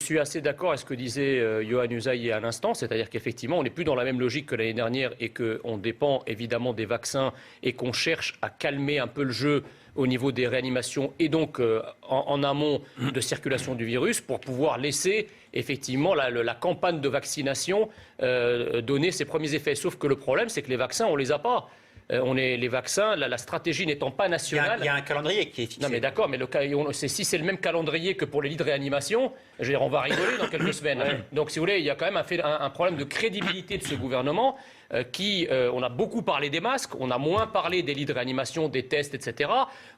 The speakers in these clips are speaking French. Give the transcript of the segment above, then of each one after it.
suis assez d'accord avec ce que disait Yohann Usaï à l'instant, c'est-à-dire qu'effectivement, on n'est plus dans la même logique que l'année dernière et qu'on dépend évidemment des vaccins et qu'on cherche à calmer un peu le jeu au niveau des réanimations et donc en amont de circulation du virus pour pouvoir laisser effectivement la campagne de vaccination donner ses premiers effets. Sauf que le problème, c'est que les vaccins, on ne les a pas. Les vaccins, la stratégie n'étant pas nationale. Il y a un calendrier qui est fixé. Non mais d'accord, mais si c'est le même calendrier que pour les lits de réanimation, je veux dire, on va rigoler dans quelques semaines. Ouais. Donc si vous voulez, il y a quand même un problème de crédibilité de ce gouvernement on a beaucoup parlé des masques, on a moins parlé des lits de réanimation, des tests, etc.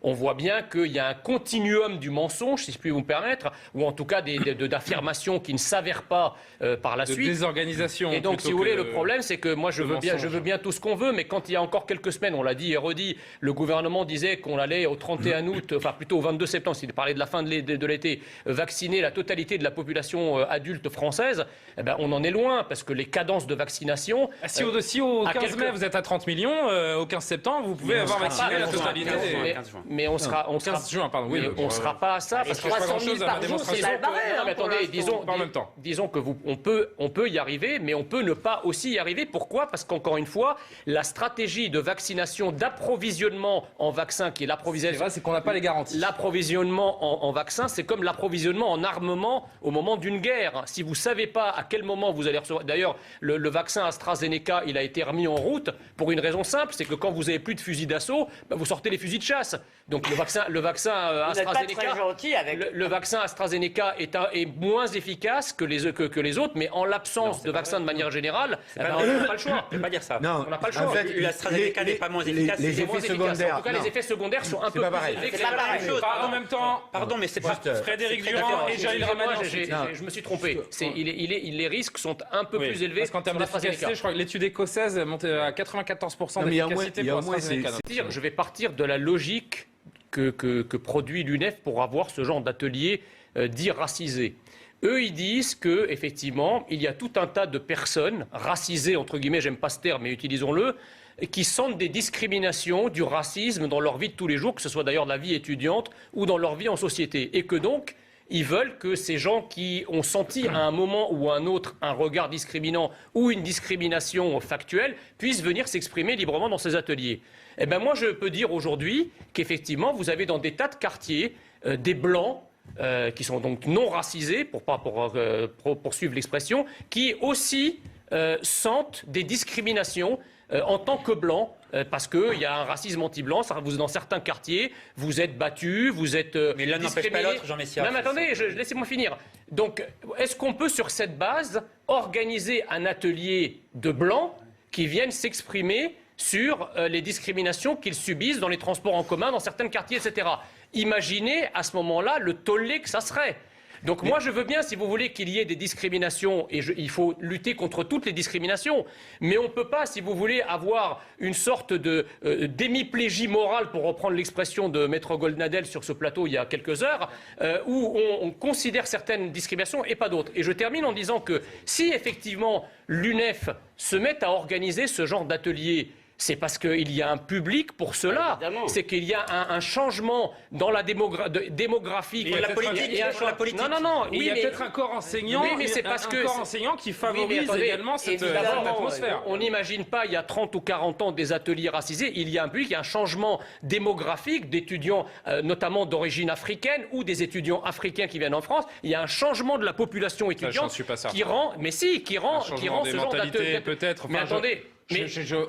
On voit bien qu'il y a un continuum du mensonge, si je puis vous me permettre, ou en tout cas d'affirmations qui ne s'avèrent pas par la suite. De désorganisation. Et donc si vous voulez, le problème c'est que moi je veux bien tout ce qu'on veut, mais quand il y a encore quelques semaines, on l'a dit et redit, le gouvernement disait qu'on allait au 31 août, enfin plutôt au 22 septembre, s'il parlait de la fin de l'été, vacciner la totalité de la population adulte française, eh ben, on en est loin, parce que les cadences de vaccination... Si au 15 mai vous êtes à 30 millions, au 15 septembre vous pouvez avoir vacciné la totalité. Mais on sera... 15 juin, pardon. Oui, on ne sera pas à ça, parce que... 300 000 par jour, c'est mal barré. Attendez, disons que on peut y arriver, mais on peut ne pas aussi y arriver. Pourquoi ? Parce qu'encore une fois, la stratégie de vaccination, d'approvisionnement en vaccins, qui est l'approvisionnement... C'est vrai, c'est qu'on n'a pas les garanties. L'approvisionnement en vaccins, c'est comme l'approvisionnement en armement au moment d'une guerre. Si vous ne savez pas à quel moment vous allez recevoir... D'ailleurs, le vaccin AstraZeneca, il a été remis en route pour une raison simple, c'est que quand vous n'avez plus de fusils d'assaut, vous sortez les fusils de chasse. Donc le vaccin AstraZeneca, le vaccin AstraZeneca est moins efficace que les autres, mais en l'absence de vaccins de manière générale, on n'a pas le choix. Je ne peux pas dire ça. Non, on n'a pas le choix. En fait, l'AstraZeneca n'est pas moins efficace. Les effets secondaires. En tout cas, les effets secondaires sont un peu plus élevés. C'est pas la même chose. En même temps, pardon, mais c'est pas Frédéric Durand et Jaïl Ramadan. Je me suis trompé. Les risques sont un peu plus élevés. Parce qu'en termes d'efficacité, je crois que l'étude écossaise monte à 94% d'efficacité pour AstraZeneca. Je vais partir de la logique que produit l'UNEF pour avoir ce genre d'atelier dit racisé. Eux, ils disent qu'effectivement, il y a tout un tas de personnes racisées, entre guillemets, j'aime pas ce terme, mais utilisons-le, qui sentent des discriminations, du racisme dans leur vie de tous les jours, que ce soit d'ailleurs de la vie étudiante ou dans leur vie en société. Et que donc, ils veulent que ces gens qui ont senti à un moment ou à un autre un regard discriminant ou une discrimination factuelle puissent venir s'exprimer librement dans ces ateliers. Eh bien moi, je peux dire aujourd'hui qu'effectivement, vous avez dans des tas de quartiers des Blancs qui sont donc non racisés, pour poursuivre l'expression, qui aussi sentent des discriminations en tant que Blancs, parce qu'il y a un racisme anti-blanc. Dans certains quartiers, vous êtes battus, vous êtes mais l'un n'empêche pas l'autre, Jean Messia. Non mais attendez, laissez-moi finir. Donc, est-ce qu'on peut, sur cette base, organiser un atelier de Blancs qui viennent s'exprimer sur les discriminations qu'ils subissent dans les transports en commun, dans certains quartiers, etc. Imaginez à ce moment-là le tollé que ça serait. Donc moi je veux bien, si vous voulez, qu'il y ait des discriminations, et il faut lutter contre toutes les discriminations, mais on ne peut pas, si vous voulez, avoir une sorte d'hémiplégie morale, pour reprendre l'expression de Maître Goldnadel sur ce plateau il y a quelques heures, où on considère certaines discriminations et pas d'autres. Et je termine en disant que si effectivement l'UNEF se met à organiser ce genre d'atelier, c'est parce qu'il y a un public pour cela. C'est qu'il y a un changement dans la démographie. Et la politique. Non. Il y a peut-être un corps enseignant, qui favorise également cette atmosphère. On n'imagine pas, il y a 30 ou 40 ans, des ateliers racisés. Il y a un public, il y a un changement démographique d'étudiants, notamment d'origine africaine, ou des étudiants africains qui viennent en France. Il y a un changement de la population étudiante qui rend ce genre d'atelier. Peut-être. Mais attendez.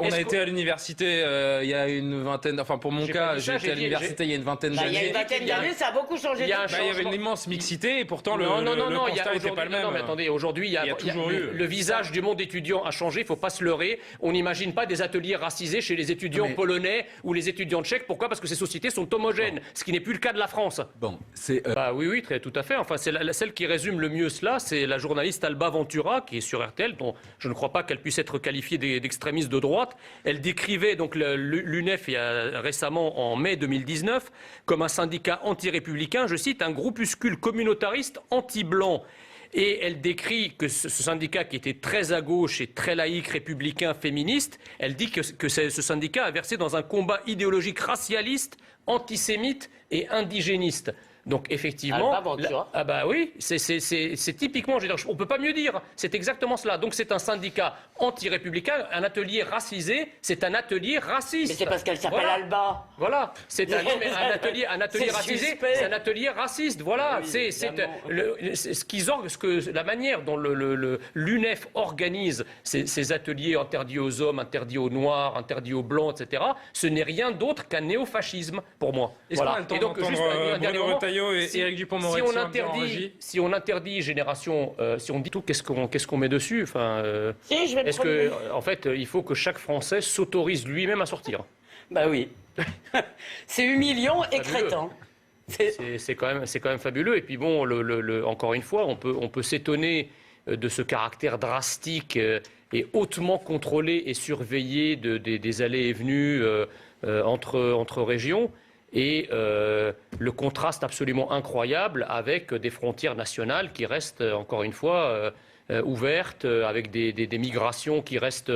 On a été à l'université il y a une vingtaine, enfin pour mon cas, j'ai été à l'université il y a une vingtaine d'années. Il y a une vingtaine d'années, ça a beaucoup changé. Il y avait une immense mixité et pourtant le constat n'était pas le même. Non, mais attendez, aujourd'hui, le visage du monde étudiant a changé, il ne faut pas se leurrer. On n'imagine pas des ateliers racisés chez les étudiants polonais ou les étudiants tchèques. Pourquoi ? Parce que ces sociétés sont homogènes, ce qui n'est plus le cas de la France. Oui, tout à fait. Enfin, c'est celle qui résume le mieux cela, c'est la journaliste Alba Ventura, qui est sur RTL, dont je ne crois pas qu'elle puisse être qualifiée d'extrémiste de droite. Elle décrivait donc l'UNEF récemment en mai 2019 comme un syndicat anti-républicain, je cite, un groupuscule communautariste anti-blanc. Et elle décrit que ce syndicat, qui était très à gauche et très laïque, républicain, féministe, elle dit que ce syndicat a versé dans un combat idéologique racialiste, antisémite et indigéniste. Donc effectivement, Alba Ventura. ah bah oui, c'est typiquement, je veux dire, on peut pas mieux dire. C'est exactement cela. Donc c'est un syndicat anti-républicain, un atelier racisé. C'est un atelier raciste. Mais c'est parce qu'elle s'appelle Alba. Voilà, c'est un atelier C'est racisé. suspect. C'est un atelier raciste. Voilà, Oui, la manière dont l'UNEF organise ces ateliers interdits aux hommes, interdits aux noirs, interdits aux blancs, etc. Ce n'est rien d'autre qu'un néo-fascisme pour moi. Est-ce qu'on a le temps d'entendre Bruno Retailleau et Éric Dupond-Moretti si on interdit Génération, si on dit tout, qu'est-ce qu'on met dessus? Enfin, Si, je vais me est-ce que, en fait, il faut que chaque Français s'autorise lui-même à sortir? Bah oui. C'est humiliant et Fabuleux. crétin. C'est quand même fabuleux. Et puis bon, encore une fois, on peut s'étonner de ce caractère drastique et hautement contrôlé et surveillé des allées et venues entre régions. Et le contraste absolument incroyable avec des frontières nationales qui restent, encore une fois, ouvertes, avec des migrations qui restent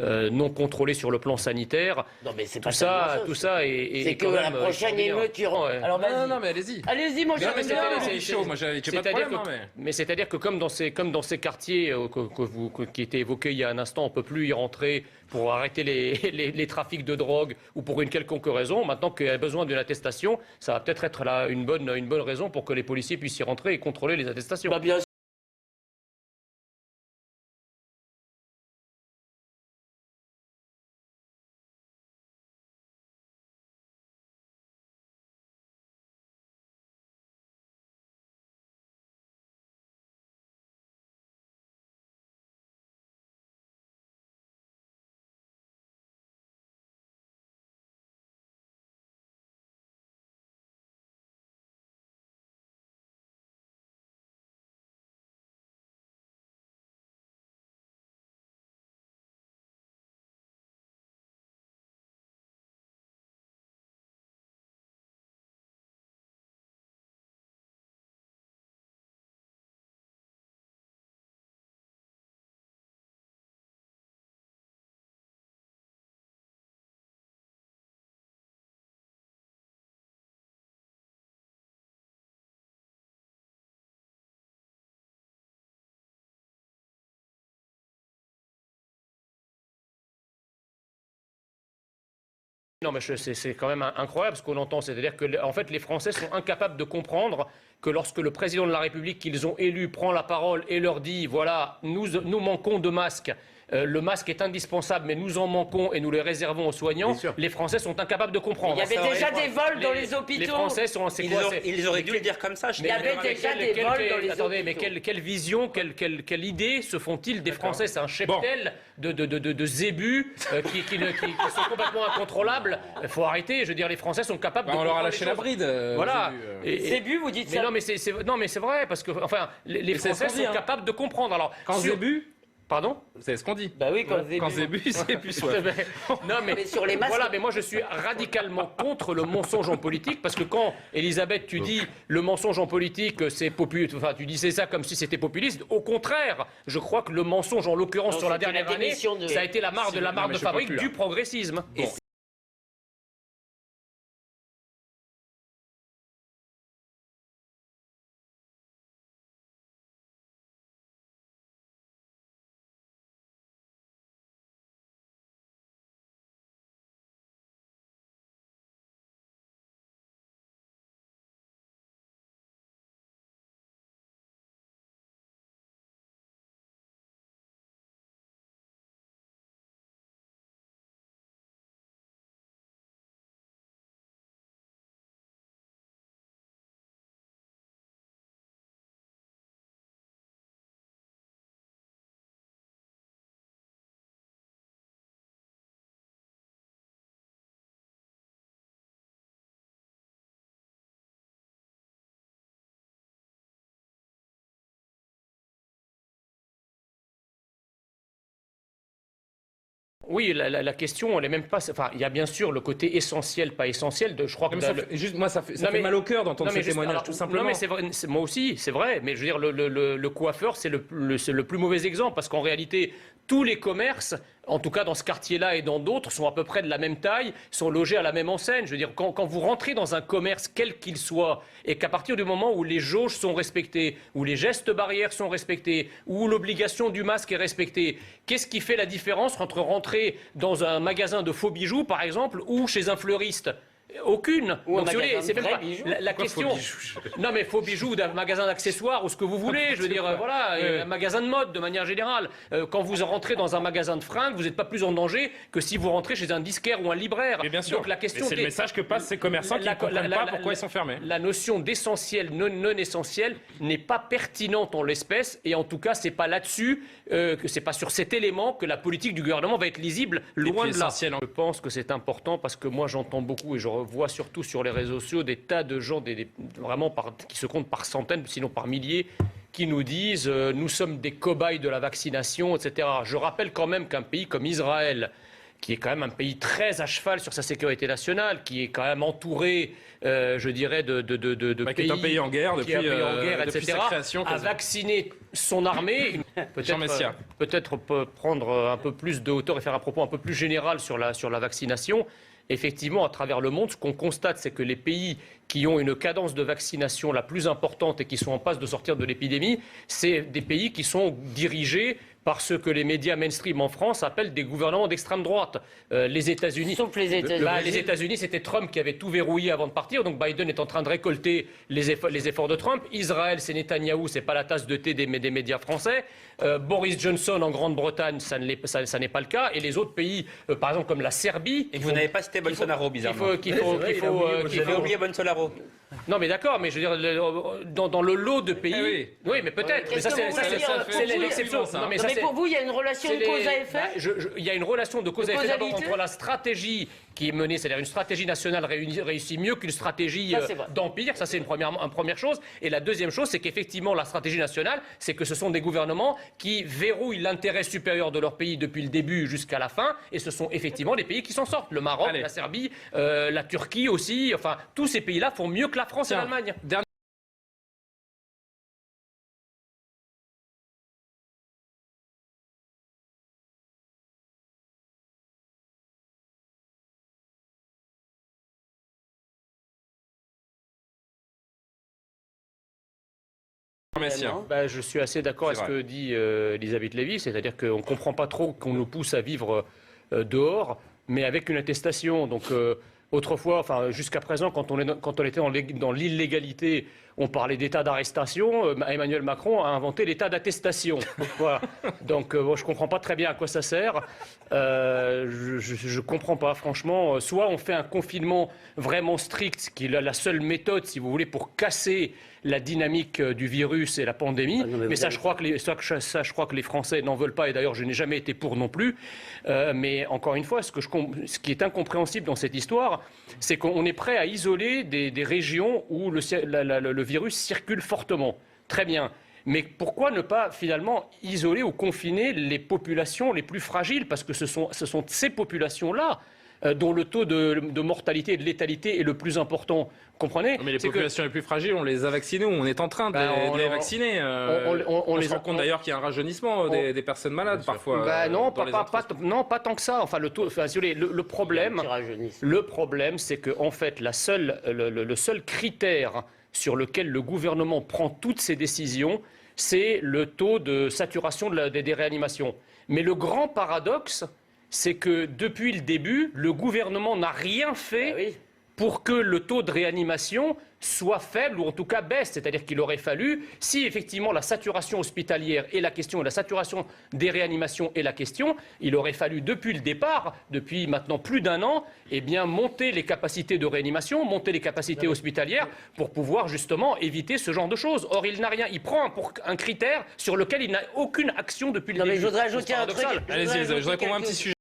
non contrôlées sur le plan sanitaire. Non, mais c'est Tout pas ça est C'est que quand la même, prochaine émeute, tu rentres. ouais. Alors vas-y. Non, mais allez-y. Allez-y, mon cher. mais monsieur. c'est chaud, moi j'ai pas de problème. Mais c'est-à-dire que comme dans ces quartiers qui étaient évoqués il y a un instant, on ne peut plus y rentrer pour arrêter les trafics de drogue ou pour une quelconque raison. Maintenant qu'il y a besoin d'une attestation, ça va peut-être être là une bonne raison pour que les policiers puissent y rentrer et contrôler les attestations. Bah, bien Non, mais c'est quand même incroyable ce qu'on entend. C'est-à-dire que en fait, les Français sont incapables de comprendre que lorsque le président de la République qu'ils ont élu prend la parole et leur dit, voilà, nous manquons de masques, le masque est indispensable, mais nous en manquons et nous les réservons aux soignants, les Français sont incapables de comprendre. Il y avait déjà des vols dans les hôpitaux. Les Français sont... Ils auraient dû le dire comme ça. Il y avait déjà des vols dans les Attendez, hôpitaux. mais quelle vision, quelle idée se font-ils des Français? C'est un cheptel de zébus qui sont complètement incontrôlables. Il faut arrêter. Je veux dire, les Français sont capables de... On leur a comprendre lâché les la choses. bride. Voilà. Zébu, vous dites Mais ça. non, mais c'est vrai, parce que enfin, les Français sont capables de comprendre. Alors, Quand Zébu, pardon? c'est ce qu'on dit. Bah oui, quand Zébu, c'est plus soif. Non, Mais sur les masques- voilà, mais moi je suis radicalement contre le mensonge en politique, parce que quand, Elisabeth, tu dis le mensonge en politique, c'est populiste, enfin tu disais ça comme si c'était populiste, au contraire, je crois que le mensonge, en l'occurrence Non, sur la c'était la dernière année, démission de- ça a été la marque mais de je suis fabrique pas plus là. du progressisme. Bon. Oui, la question, elle n'est même pas. Enfin, il y a bien sûr le côté essentiel, pas essentiel. Je crois que Juste, moi, ça fait Non, mais- mal au cœur d'entendre non, ces mais juste, témoignages, alors, tout simplement. Non, mais c'est vrai, moi aussi, c'est vrai. Mais je veux dire, le coiffeur, c'est le plus mauvais exemple. Parce qu'en réalité, tous les commerces en tout cas dans ce quartier-là et dans d'autres, sont à peu près de la même taille, sont logés à la même enseigne. Je veux dire, quand vous rentrez dans un commerce, quel qu'il soit, et qu'à partir du moment où les jauges sont respectées, où les gestes barrières sont respectés, où l'obligation du masque est respectée, qu'est-ce qui fait la différence entre rentrer dans un magasin de faux bijoux, par exemple, ou chez un fleuriste ? Aucune. Donc, si vous voulez, c'est même pas la question. Non, mais faux bijoux d'un magasin d'accessoires ou ce que vous voulez. Je veux dire, voilà, un magasin de mode de manière générale. Quand vous rentrez dans un magasin de fringues, vous n'êtes pas plus en danger que si vous rentrez chez un disquaire ou un libraire. Mais bien sûr. Donc la question, c'est le message que passent ces commerçants qui ne comprennent pas pourquoi ils sont fermés. La notion d'essentiel, non essentiel, n'est pas pertinente en l'espèce, et en tout cas, c'est pas là-dessus, que c'est pas sur cet élément que la politique du gouvernement va être lisible. Loin de là. Je pense que c'est important parce que moi, j'entends beaucoup et je voit surtout sur les réseaux sociaux des tas de gens, vraiment qui se comptent par centaines, sinon par milliers, qui nous disent nous sommes des cobayes de la vaccination, etc. Je rappelle quand même qu'un pays comme Israël, qui est quand même un pays très à cheval sur sa sécurité nationale, qui est quand même entouré, je dirais, de pays... Qui est un pays en guerre depuis, etc., sa création. A vacciné son armée. Peut-être prendre un peu plus de hauteur et faire un propos un peu plus général sur la vaccination. Effectivement, à travers le monde, ce qu'on constate, c'est que les pays qui ont une cadence de vaccination la plus importante et qui sont en passe de sortir de l'épidémie, c'est des pays qui sont dirigés par ce que les médias mainstream en France appellent des gouvernements d'extrême droite. Les États-Unis. Sauf les États-Unis. Les États-Unis, c'était Trump qui avait tout verrouillé avant de partir. Donc Biden est en train de récolter les efforts de Trump. Israël, c'est Netanyahou, c'est pas la tasse de thé des médias français. Boris Johnson en Grande-Bretagne, ça n'est pas le cas. Et les autres pays, par exemple comme la Serbie. Et vous n'avez pas cité Bolsonaro, bizarrement. Vous avez oublié Bolsonaro. Non, mais d'accord, mais je veux dire, dans le lot de pays. Oui, mais peut-être. Mais ça, c'est l'exception. Mais pour vous, il y a une relation de cause à effet. Il y a une relation de cause à effet entre la stratégie qui est menée, c'est-à-dire une stratégie nationale réussit mieux qu'une stratégie d'empire. Ça, c'est une première chose. Et la deuxième chose, c'est qu'effectivement, la stratégie nationale, c'est que ce sont des gouvernements qui verrouillent l'intérêt supérieur de leur pays depuis le début jusqu'à la fin. Et ce sont effectivement les pays qui s'en sortent. Le Maroc, la Serbie, la Turquie aussi. Enfin, tous ces pays-là font mieux que la France et l'Allemagne. Je suis assez d'accord avec ce que dit Elisabeth Lévy, c'est-à-dire qu'on ne comprend pas trop qu'on nous pousse à vivre dehors, mais avec une attestation. Donc autrefois, enfin jusqu'à présent, quand on était dans l'illégalité, on parlait d'état d'arrestation. Emmanuel Macron a inventé l'état d'attestation. Voilà. Donc je ne comprends pas très bien à quoi ça sert. Je ne comprends pas, franchement. Soit on fait un confinement vraiment strict, qui est la seule méthode, si vous voulez, pour casser la dynamique du virus et la pandémie. Mais ça, je crois que les Français n'en veulent pas. Et d'ailleurs, je n'ai jamais été pour non plus. Mais encore une fois, ce qui est incompréhensible dans cette histoire, c'est qu'on est prêt à isoler des régions où le virus circule fortement. Très bien. Mais pourquoi ne pas finalement isoler ou confiner les populations les plus fragiles? Parce que ce sont ces populations-là dont le taux de mortalité et de létalité est le plus important. Vous comprenez? Mais les populations les plus fragiles, on les a vaccinées ou on est en train de les vacciner. On se rend compte d'ailleurs qu'il y a un rajeunissement des personnes malades parfois. Non, pas tant que ça. Enfin, le problème, c'est que en fait, le seul critère sur lequel le gouvernement prend toutes ses décisions, c'est le taux de saturation des réanimations. Mais le grand paradoxe, c'est que depuis le début, le gouvernement n'a rien fait pour que le taux de réanimation soit faible ou en tout cas baisse. C'est-à-dire qu'il aurait fallu, si effectivement la saturation hospitalière est la question et la saturation des réanimations est la question, il aurait fallu depuis le départ, depuis maintenant plus d'un an, monter les capacités de réanimation, monter les capacités hospitalières pour pouvoir justement éviter ce genre de choses. Or, il n'a rien. Il prend un critère sur lequel il n'a aucune action depuis le début. Mais je voudrais ajouter un truc. Allez-y, je voudrais qu'on voit un petit sujet.